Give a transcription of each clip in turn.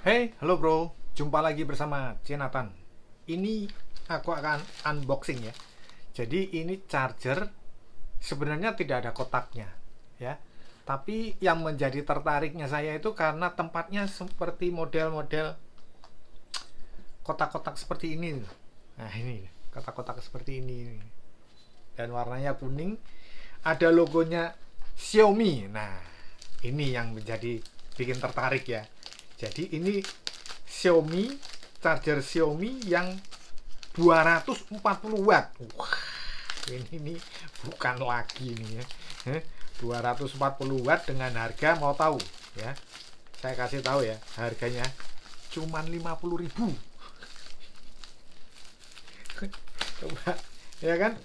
Hey, halo bro. Jumpa lagi bersama Cenatan. Ini aku akan unboxing ya. Jadi ini charger sebenarnya tidak ada kotaknya ya. Tapi yang menjadi tertariknya saya itu karena tempatnya seperti model-model kotak-kotak seperti ini. Nah, ini kotak-kotak seperti ini. Dan warnanya kuning, ada logonya Xiaomi. Nah, ini yang menjadi bikin tertarik ya. Jadi ini Xiaomi, charger Xiaomi yang 240 watt. Wah, ini bukan lagi nih ya. 240 watt dengan harga, mau tahu ya? Saya kasih tahu ya, harganya cuman 50.000. Coba ya kan?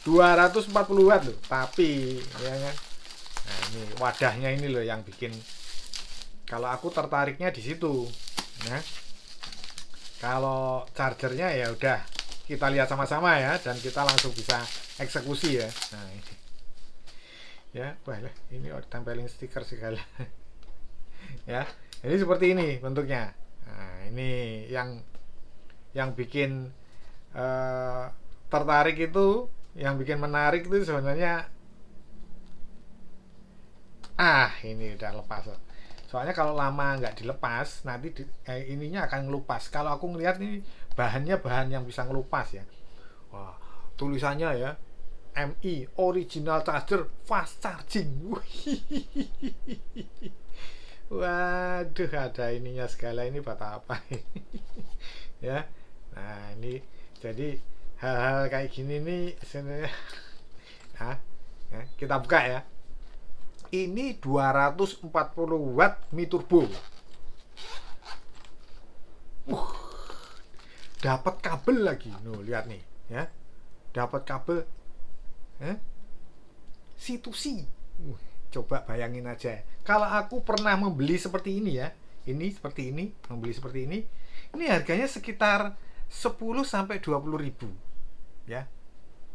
240 watt loh, tapi ya kan. Nah, ini wadahnya ini loh yang bikin kalau aku tertariknya di situ. Nah, kalau chargernya ya udah kita lihat sama-sama ya dan kita langsung bisa eksekusi ya. Nah, ini. Ya, wah ini tempelin stiker segala. Ya, ini seperti ini bentuknya. Nah, ini yang bikin eh, tertarik itu, yang bikin menarik itu sebenarnya ini udah lepas. Soalnya kalau lama nggak dilepas nanti ininya akan ngelupas. Kalau aku ngelihat ini bahannya bahan yang bisa ngelupas ya. Wah, tulisannya ya, MI original charger fast charging. Waduh, ada ininya segala, ini buat apa? Ya. Nah, ini jadi hal-hal kayak gini nih sebenarnya. Nah, ya, kita buka ya. Ini 240 watt Mi Turbo. Dapat kabel lagi. Nuh, lihat nih, ya. Dapat kabel C2C. Coba bayangin aja. Kalau aku pernah membeli seperti ini ya. Ini seperti ini, membeli seperti ini. Ini harganya sekitar 10 sampai 20 ribu. Ya.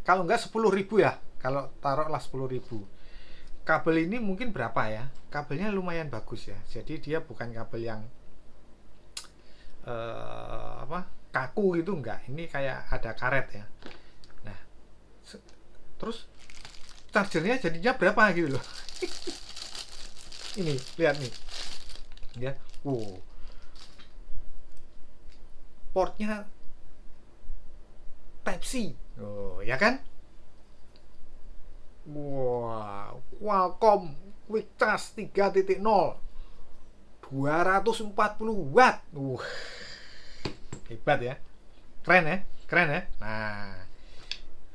Kalau enggak 10 ribu ya. Kalau taruhlah 10 ribu. Kabel ini mungkin berapa ya? Kabelnya lumayan bagus ya. Jadi dia bukan kabel yang kaku gitu, enggak. Ini kayak ada karet ya. Nah, terus chargernya jadinya berapa gitu loh. Ini lihat nih ya. Wow, portnya Type C. Oh ya kan. Wow, Qualcomm Quick Charge 3.0 240 watt. Hebat ya. Keren ya, keren ya. Nah,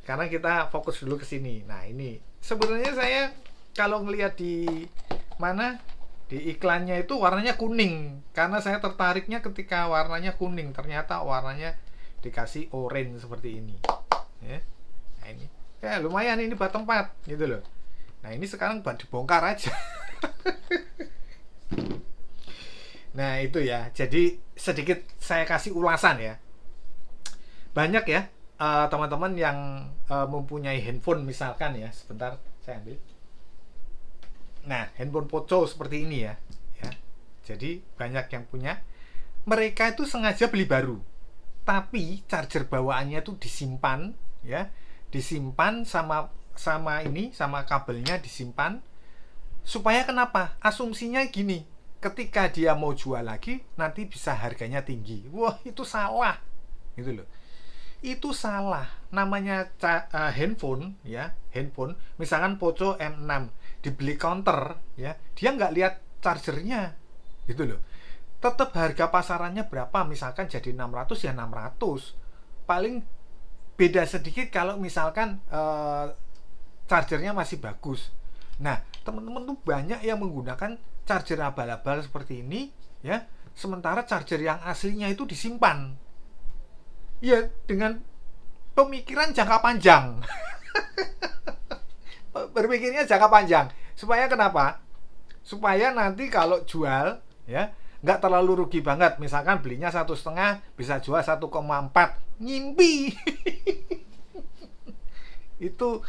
karena kita fokus dulu ke sini. Nah, ini sebenarnya saya kalau ngelihat di mana di iklannya itu warnanya kuning, karena saya tertariknya ketika warnanya kuning, ternyata warnanya dikasih orange seperti ini. Ya. Nah, ini ya lumayan, ini buat tempat gitu loh. Nah, ini sekarang buat dibongkar aja. Nah, itu ya. Jadi sedikit saya kasih ulasan ya. Banyak ya teman-teman yang mempunyai handphone misalkan ya. Sebentar saya ambil. Nah, handphone Poco seperti ini ya. Ya. Jadi banyak yang punya. Mereka itu sengaja beli baru. Tapi charger bawaannya itu disimpan ya. Disimpan sama sama kabelnya disimpan supaya kenapa? Asumsinya gini, ketika dia mau jual lagi nanti bisa harganya tinggi. Wah, itu salah. Gitu loh. Itu salah. Namanya handphone ya, handphone misalkan Poco M6 dibeli counter ya, dia nggak lihat chargernya. Gitu loh. Tetap harga pasarannya berapa, misalkan jadi 600 ya 600. Paling beda sedikit kalau misalkan chargernya masih bagus. Nah, teman-teman tuh banyak yang menggunakan charger abal-abal seperti ini ya, sementara charger yang aslinya itu disimpan. Ya, dengan pemikiran jangka panjang. Berpikirnya jangka panjang. Supaya kenapa? Supaya nanti kalau jual ya nggak terlalu rugi banget. Misalkan belinya 1,5 bisa jual 1,4, ngimpi. Itu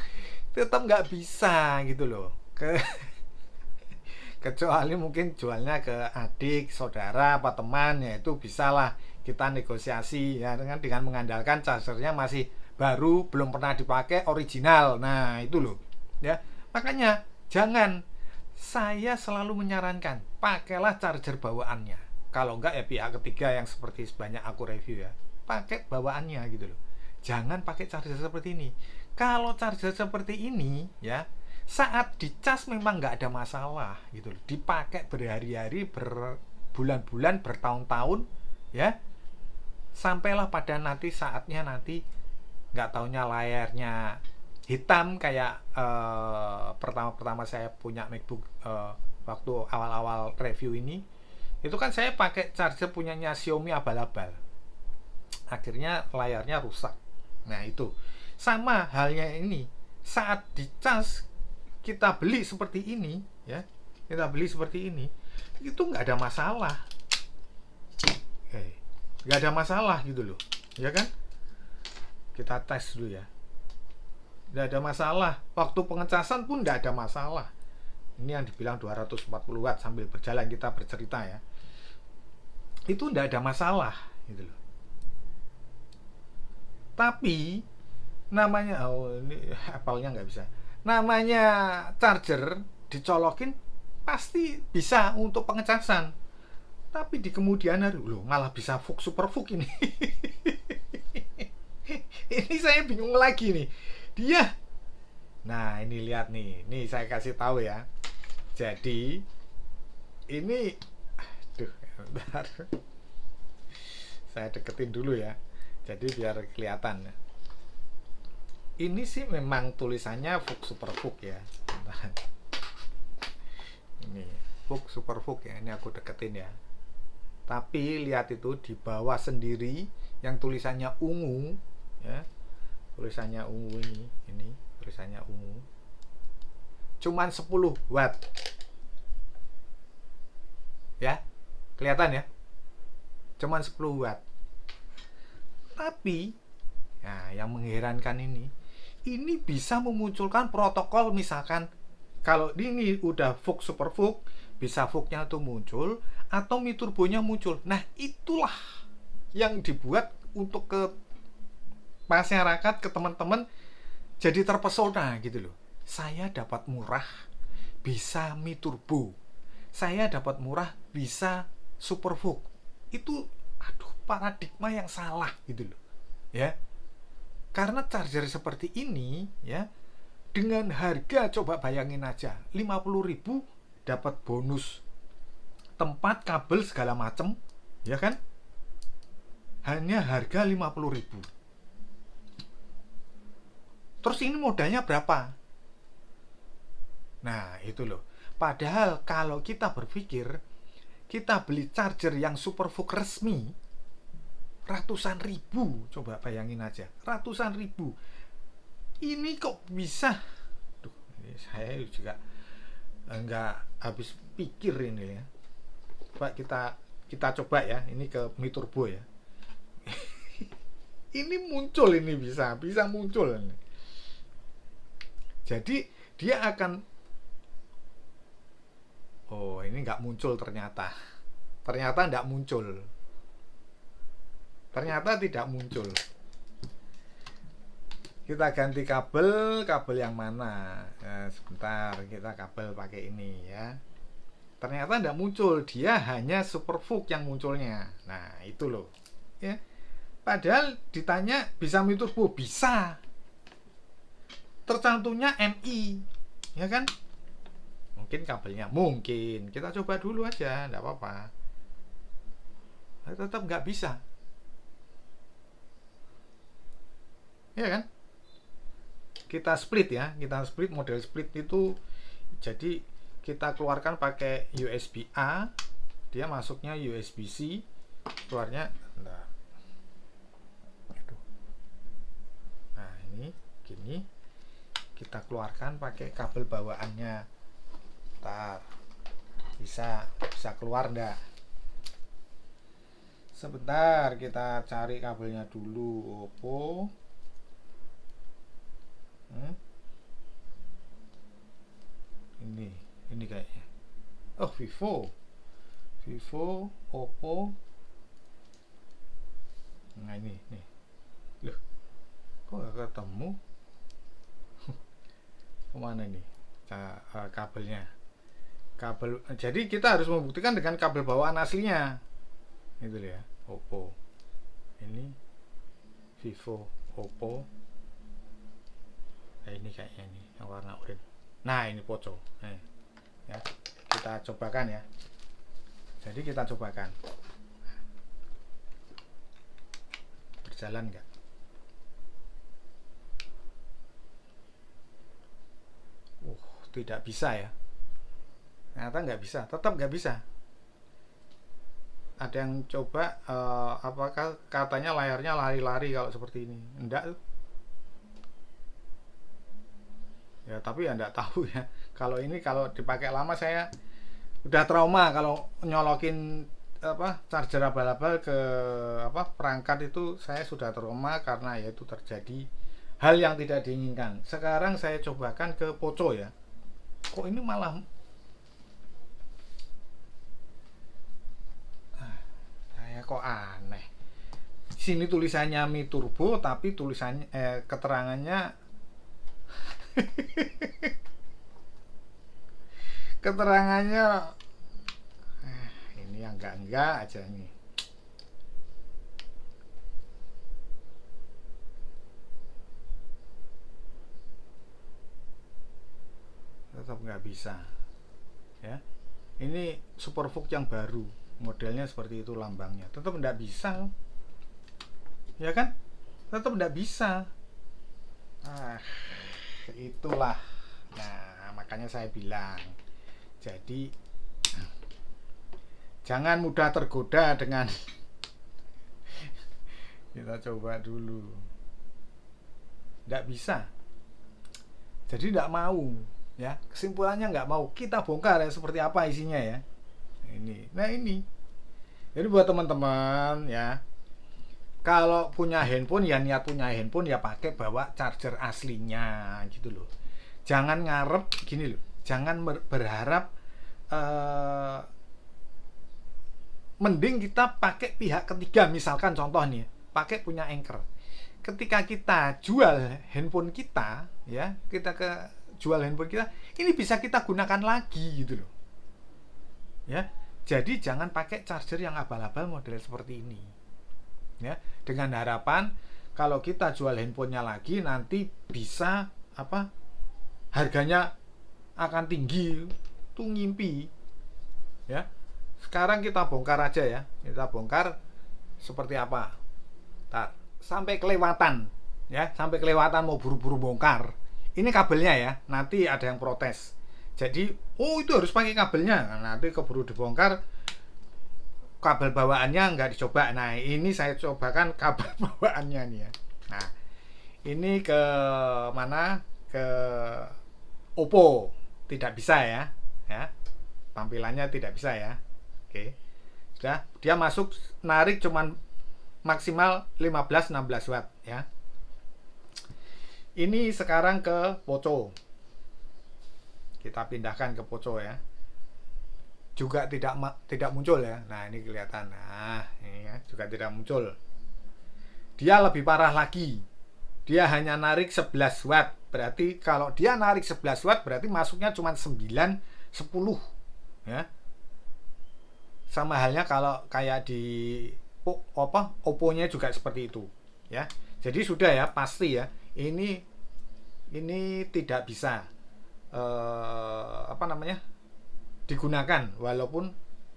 tetap nggak bisa gitu loh. Kecuali mungkin jualnya ke adik, saudara, apa teman, ya itu bisalah kita negosiasi ya dengan mengandalkan chargernya masih baru, belum pernah dipakai, original. Nah, itu loh. Ya. Makanya jangan, saya selalu menyarankan pakailah charger bawaannya. Kalau enggak ya pihak ketiga yang seperti sebanyak aku review ya. Pakai bawaannya gitu loh. Jangan pakai charger seperti ini. Kalau charger seperti ini ya, saat dicas memang nggak ada masalah gitu loh. Dipakai berhari-hari, berbulan-bulan, bertahun-tahun ya. Sampailah pada nanti saatnya nanti nggak taunya layarnya hitam kayak pertama-pertama saya punya MacBook waktu awal-awal review ini. Itu kan saya pakai charger punyanya Xiaomi abal-abal. Akhirnya layarnya rusak. Nah, itu. Sama halnya ini. Saat dicas kita beli seperti ini ya. Kita beli seperti ini, itu nggak ada masalah. Nggak ada masalah gitu loh. Ya kan? Kita tes dulu ya. Nggak ada masalah. Waktu pengecasan pun nggak ada masalah. Ini yang dibilang 240 watt sambil berjalan kita bercerita ya. Itu nggak ada masalah gitu loh. Tapi namanya, ini apalnya nggak bisa. Namanya charger dicolokin pasti bisa untuk pengecasan. Tapi di kemudian hari loh malah bisa super fuk ini. Ini saya bingung lagi nih. Dia, nah ini lihat nih, saya kasih tahu ya. Jadi ini, aduh, bentar. Saya deketin dulu ya. Jadi biar kelihatan. Ini sih memang tulisannya Fuk Super Fuk ya. Bentar. Ini Fuk Super Fuk ya. Ini aku deketin ya. Tapi lihat itu di bawah sendiri yang tulisannya ungu ya. Tulisannya ungu ini tulisannya ungu. Cuman 10 watt. Ya. Kelihatan ya? Cuman 10 watt. Tapi nah, yang mengherankan ini bisa memunculkan protokol, misalkan kalau ini udah Fuk Super Fuk, bisa Fuknya tuh muncul atau Mi Turbonya muncul. Nah, itulah yang dibuat untuk ke masyarakat, ke teman-teman jadi terpesona gitu loh. Saya dapat murah bisa Mi Turbo. Saya dapat murah bisa Super Fuk. Itu aduh, paradigma yang salah gitu loh. Ya. Karena charger seperti ini ya, dengan harga coba bayangin aja 50.000 dapat bonus tempat, kabel segala macem ya kan, hanya harga 50.000. Terus ini modalnya berapa? Nah itu loh. Padahal kalau kita berpikir kita beli charger yang Superfuk resmi ratusan ribu, coba bayangin aja, ratusan ribu. Ini kok bisa? Duh, ini saya juga nggak habis pikir ini ya. Coba kita coba ya, ini ke Mi Turbo ya. Ini muncul, ini bisa muncul. Jadi dia akan, oh ini nggak muncul ternyata nggak muncul. Ternyata tidak muncul. Kita ganti kabel yang mana? Nah, sebentar, kita kabel pakai ini ya. Ternyata tidak muncul, dia hanya Superfuk yang munculnya. Nah itu loh. Ya. Padahal ditanya bisa Mi Turbo, bisa. Tercantumnya MI, ya kan? Mungkin kabelnya, mungkin kita coba dulu aja, tidak apa-apa. Tetap nggak bisa. Ya kan? Kita split ya, model split itu, jadi kita keluarkan pakai USB A, dia masuknya USB C, keluarnya nah ini gini, kita keluarkan pakai kabel bawaannya. Bentar, bisa keluar enggak? Sebentar, kita cari kabelnya dulu. Oppo ini kayaknya Oh, Vivo, Oppo. Nah ini nih, loh kok nggak ketemu, kemana ini kabelnya, jadi kita harus membuktikan dengan kabel bawaan aslinya itu ya. Oppo ini, Vivo, Oppo. Ini kayaknya ini yang warna oranye. Nah ini Poco. Ya, kita cobakan ya. Jadi kita cobakan berjalan nggak. Tidak bisa ya, ternyata nggak bisa, tetap nggak bisa. Ada yang coba apakah katanya layarnya lari-lari kalau seperti ini. Enggak ya, tapi ya enggak tahu ya. Kalau ini kalau dipakai lama, saya udah trauma kalau nyolokin charger abal-abal ke perangkat itu. Saya sudah trauma karena ya itu terjadi hal yang tidak diinginkan. Sekarang saya cobakan ke Poco ya. Kok ini malah saya kok aneh. Sini tulisannya Mi Turbo tapi tulisannya keterangannya keterangannya ini yang enggak aja nih. Tetap nggak bisa ya. Ini Superfook yang baru, modelnya seperti itu lambangnya, tetap nggak bisa ya kan, tetap nggak bisa. Itulah, nah makanya saya bilang, jadi jangan mudah tergoda dengan kita coba dulu, nggak bisa, jadi nggak mau ya. Kesimpulannya nggak mau, kita bongkar ya seperti apa isinya ya. Ini jadi buat teman-teman ya, kalau punya handphone ya, niat punya handphone ya pakai bawa charger aslinya gitu loh. Jangan ngarep gini loh, jangan berharap mending kita pakai pihak ketiga, misalkan contoh nih, pakai punya Anchor. Ketika kita jual handphone kita ya, kita jual handphone kita, ini bisa kita gunakan lagi gitu loh ya. Jadi jangan pakai charger yang abal-abal model seperti ini ya, dengan harapan kalau kita jual handphonenya lagi nanti bisa harganya akan tinggi. Tuh ngimpi ya. Sekarang kita bongkar aja ya, kita bongkar seperti apa. Sampai kelewatan ya, sampai kelewatan mau buru-buru bongkar. Ini kabelnya ya, nanti ada yang protes. Jadi itu harus pakai kabelnya, nanti keburu dibongkar, kabel bawaannya nggak dicoba. Nah ini saya cobakan kabel bawaannya nih ya. Nah ini ke mana, ke Oppo tidak bisa ya, tampilannya tidak bisa ya. Oke, sudah, dia masuk narik cuman maksimal 15-16 watt ya. Ini sekarang ke Poco, kita pindahkan ke Poco ya, juga tidak muncul ya. Nah ini kelihatan, nah ini ya, juga tidak muncul. Dia lebih parah lagi, dia hanya narik 11 watt. Berarti kalau dia narik 11 watt berarti masuknya cuma 9-10 ya. Sama halnya kalau kayak di Oppo-nya juga seperti itu ya. Jadi sudah ya, pasti ya, ini tidak bisa digunakan walaupun.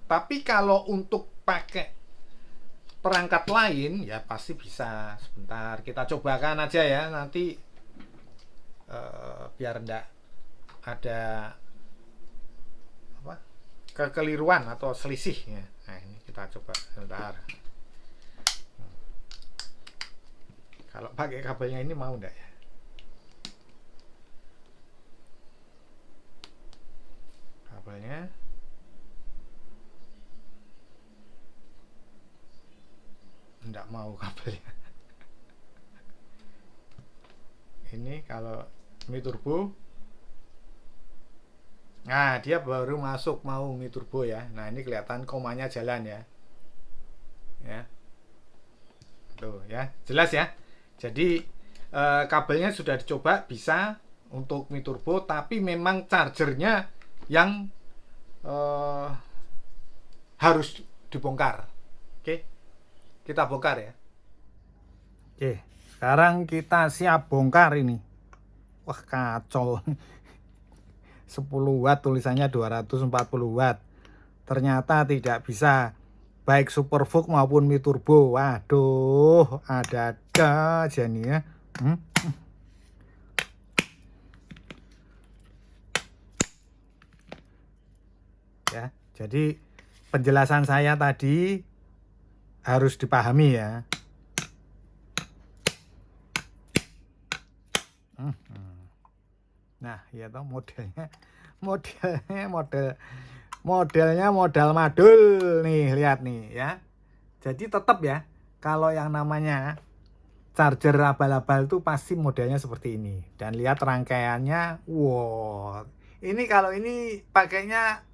Tapi kalau untuk pakai perangkat lain ya pasti bisa. Sebentar kita cobakan aja ya, nanti biar enggak ada kekeliruan atau selisih ya. Nah ini kita coba sebentar. Kalau pakai kabelnya ini mau enggak ya? Kabelnya enggak mau kabelnya. Ini kalau Mi Turbo Nah, dia baru masuk mau Mi Turbo ya. Nah, ini kelihatan komanya jalan ya. Ya. Tuh ya, jelas ya. Jadi kabelnya sudah dicoba bisa untuk Mi Turbo, tapi memang chargernya yang eh, harus dibongkar. Oke, kita bongkar ya. Oke, sekarang kita siap bongkar ini. Wah, kacau. 10 watt tulisannya 240 watt. Ternyata tidak bisa baik Superfook maupun Mi Turbo. Waduh, ada-ada aja nih ya. Ya, jadi penjelasan saya tadi harus dipahami ya. Nah, ya toh modelnya modal madul nih, lihat nih ya. Jadi tetap ya, kalau yang namanya charger abal-abal itu pasti modelnya seperti ini. Dan lihat rangkaiannya, wow. Ini kalau ini pakainya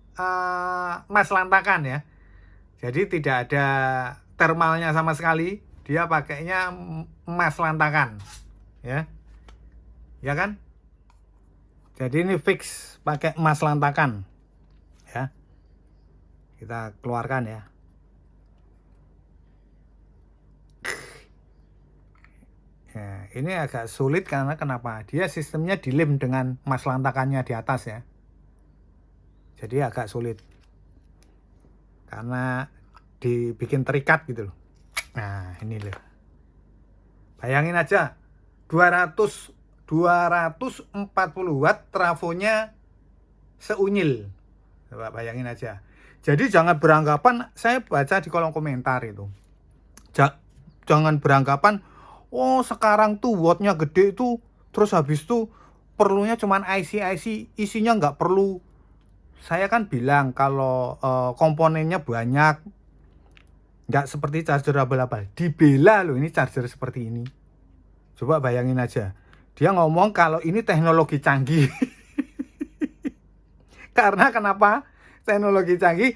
emas lantakan ya. Jadi tidak ada thermalnya sama sekali. Dia pakainya emas lantakan. Ya. Ya kan? Jadi ini fix pakai emas lantakan. Ya. Kita keluarkan ya. Ya, ini agak sulit karena kenapa? Dia sistemnya dilem dengan emas lantakannya di atas ya. Jadi agak sulit. Karena dibikin terikat gitu loh. Nah, ini loh. Bayangin aja 240 watt trafonya seunyil. Coba bayangin aja. Jadi jangan beranggapan, saya baca di kolom komentar itu. Jangan beranggapan, oh sekarang tuh wattnya gede itu, terus habis itu perlunya cuman IC, isinya nggak perlu. Saya kan bilang kalau komponennya banyak, nggak seperti charger abal-abal. Dibela loh ini charger seperti ini. Coba bayangin aja. Dia ngomong kalau ini teknologi canggih. Karena kenapa? Teknologi canggih,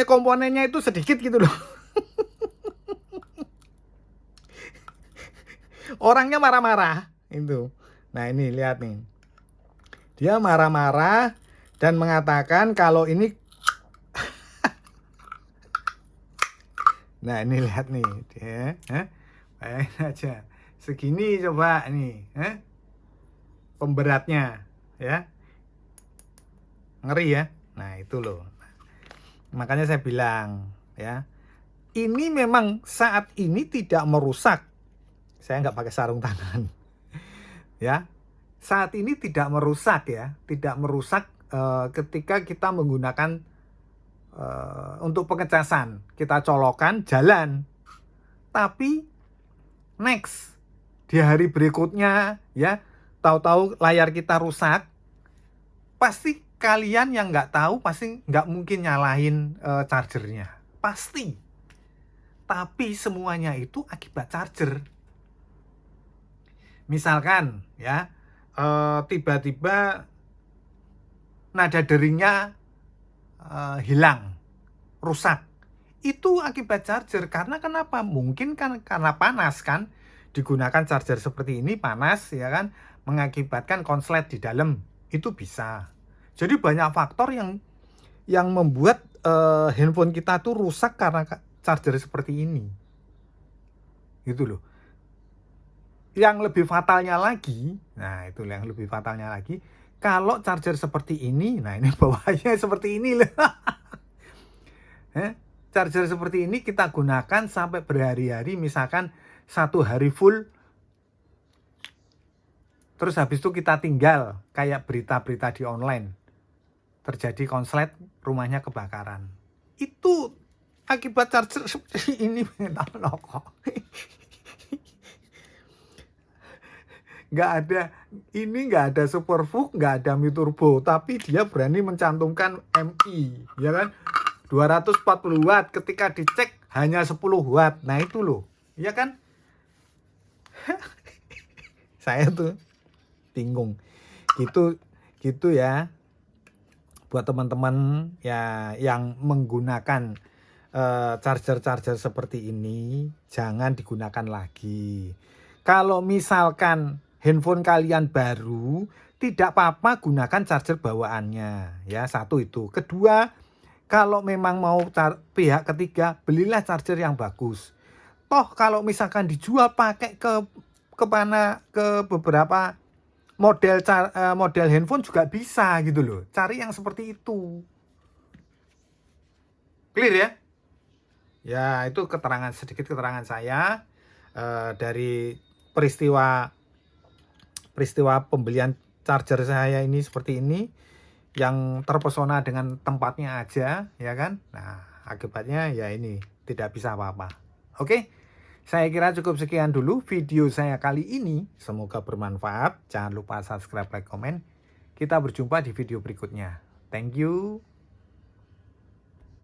komponennya itu sedikit gitu loh. Orangnya marah-marah itu. Nah ini lihat nih. Dia marah-marah dan mengatakan kalau ini nah ini lihat nih dia, bayangin aja segini coba nih, pemberatnya ya, ngeri ya. Nah itu loh, makanya saya bilang ya, ini memang saat ini tidak merusak. Saya nggak pakai sarung tangan ya, saat ini tidak merusak ya, tidak merusak ketika kita menggunakan untuk pengecasan. Kita colokan jalan, tapi next di hari berikutnya ya, tahu-tahu layar kita rusak, pasti kalian yang nggak tahu pasti nggak mungkin nyalahin chargernya, pasti. Tapi semuanya itu akibat charger. Misalkan ya, tiba-tiba nada deringnya hilang, rusak, itu akibat charger. Karena kenapa? Mungkin kan karena panas kan, digunakan charger seperti ini panas ya kan, mengakibatkan konslet di dalam, itu bisa. Jadi banyak faktor yang membuat handphone kita tuh rusak karena charger seperti ini, gitu loh. Yang lebih fatalnya lagi, nah itu yang lebih fatalnya lagi, kalau charger seperti ini, nah ini bawahnya seperti ini loh. Charger seperti ini kita gunakan sampai berhari-hari, misalkan 1 hari full, terus habis itu kita tinggal, kayak berita-berita di online, terjadi konslet, rumahnya kebakaran. Itu akibat charger seperti ini. Nggak ada Superfook, nggak ada Mi Turbo, tapi dia berani mencantumkan MI, ya kan, 240 watt, ketika dicek hanya 10 watt. Nah itu loh, ya kan. Saya tuh bingung. gitu ya. Buat teman-teman ya yang menggunakan charger-charger seperti ini, jangan digunakan lagi. Kalau misalkan handphone kalian baru, tidak apa-apa gunakan charger bawaannya ya. Satu itu. Kedua, kalau memang mau pihak ketiga, belilah charger yang bagus. Toh kalau misalkan dijual pakai ke beberapa model handphone juga bisa gitu loh. Cari yang seperti itu. Clear ya? Ya, itu sedikit keterangan saya dari peristiwa pembelian charger saya ini seperti ini, yang terpesona dengan tempatnya aja, ya kan? Nah, akibatnya ya ini tidak bisa apa-apa. Oke, saya kira cukup sekian dulu video saya kali ini. Semoga bermanfaat. Jangan lupa subscribe, like, komen. Kita berjumpa di video berikutnya. Thank you.